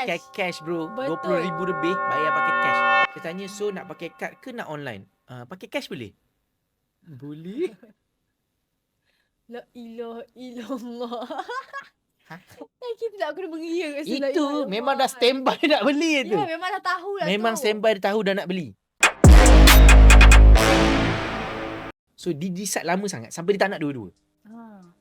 pakai cash bro. Betul. 20,000 lebih bayar pakai cash. Saya tanya, so nak pakai kad ke nak online? Pakai cash boleh? Boleh. La ilaha illallah. Ha? Kita tak kena mengia kat sini. Itu memang dah standby nak beli tu. Ya, memang dah tahu lah Memang tu. standby dah tahu dah nak beli. So dia decide lama sangat sampai dia tak nak dua-dua.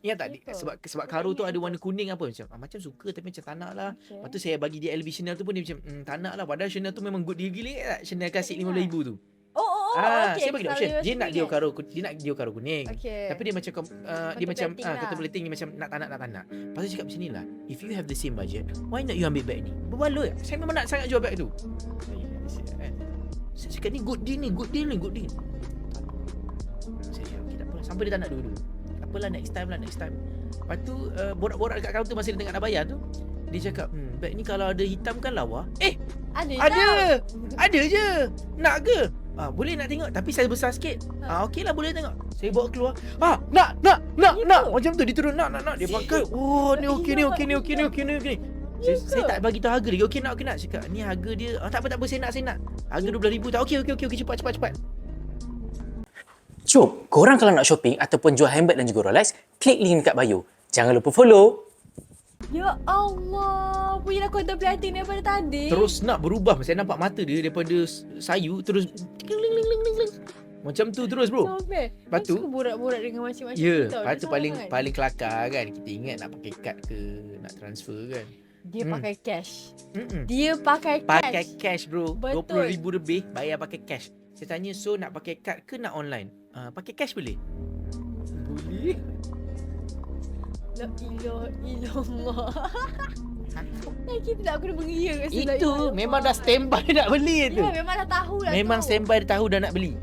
Ingat tak? Betul. Sebab Karo tu ada warna kuning apa macam suka tapi macam tak nak lah. Okay. Lepas tu saya bagi dia LV Chanel tu pun dia macam tak nak lah. Padahal Chanel tu memang good deal gila tak? Chanel klasik RM15,000 tu. Okay. Saya bagi dia option. Dia nak Dio Karo kuning. Okay. Tapi dia macam dia macam Contemplating lah. contemplating dia macam nak tak nak. Lepas tu cakap macam ni lah. If you have the same budget, why not you ambil bag ni? Berbaloi. Saya memang nak sangat jual bag tu. Saya cakap ni good deal. Saya cakap okay, tak apa. Sampai dia tak nak dulu. Tak apalah next time. Lepas tu borak-borak dekat kaunter masa dia tengah nak bayar tu. Dia cakap, bag ni kalau ada hitam kan lawa. Ada je. Nak ke? Boleh nak tengok tapi saiz besar sikit. Okey lah boleh tengok. Saya bawa keluar. Nak. Macam tu dia turun nak. Dia pakai. Oh, ni okey ni. Saya tak bagi tahu harga lagi. Okey nak. Cakap ni harga dia. Tak apa saya nak. Harga RM12,000 tak. Okey cepat. Jom, korang kalau nak shopping ataupun jual handbag dan juga Rolex, klik link dekat bio. Jangan lupa follow. Ya Allah, punyalah contemplating daripada tadi. Terus nak berubah. Saya nampak mata dia daripada sayu terus ling. Macam tu terus bro. Lepas tu suka borak-borak dengan macam-macam ya, tu tau. lepas tu Dia sangat. paling kelakar kan. Kita ingat nak pakai kad ke nak transfer kan. Dia pakai cash. Mm-mm. Dia pakai cash. Pakai cash bro. Betul. RM20,000 lebih bayar pakai cash. Saya tanya, so nak pakai kad ke nak online? Pakai cash boleh? Boleh. La ilaha illallah. Kita tak kena mengia kat sini. Itu memang dah standby nak beli tu. Ya, memang dah tahu lah Memang tu. standby dah tahu dah nak beli.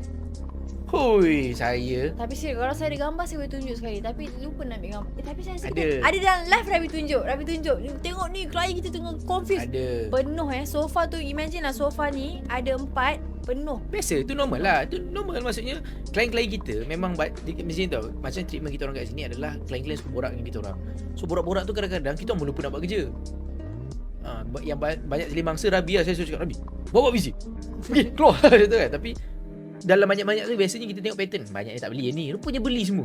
Hoi, saya. Tapi serius, kalau saya ada gambar saya boleh tunjuk sekali. Tapi lupa nak ambil gambar. Tapi saya rasa Ada. Ada dalam live Rabi tunjuk. Tengok ni, klien kita tengah confused. Ada. Penuh sofa tu, imagine lah sofa ni ada 4, penuh. Biasa, tu normal lah. Tu normal maksudnya. Klien-klien kita memang macam tau. Macam treatment kita orang kat sini adalah klien-klien suka borak dengan kita orang. So borak-borak tu kadang-kadang kita orang lupa nak buat kerja. Yang banyak teli mangsa Rabi lah. Saya suruh cakap Rabi, bawa busy. Okay, keluar tu kan. Tapi dalam banyak-banyak tu biasanya kita tengok pattern. Banyak yang tak beli ni. Rupanya beli semua.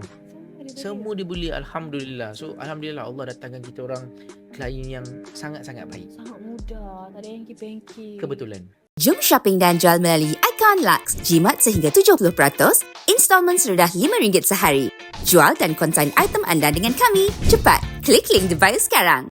Semua dia beli. Alhamdulillah. So Alhamdulillah Allah datangkan kita orang klien yang sangat-sangat baik. Sangat mudah. Tak ada hengki-pengki. Kebetulan. Jom shopping dan jual melalui Icon Lux. Jimat sehingga 70%, installment serendah RM5 sehari. Jual dan konsign item anda dengan kami. Cepat, klik link di bio sekarang.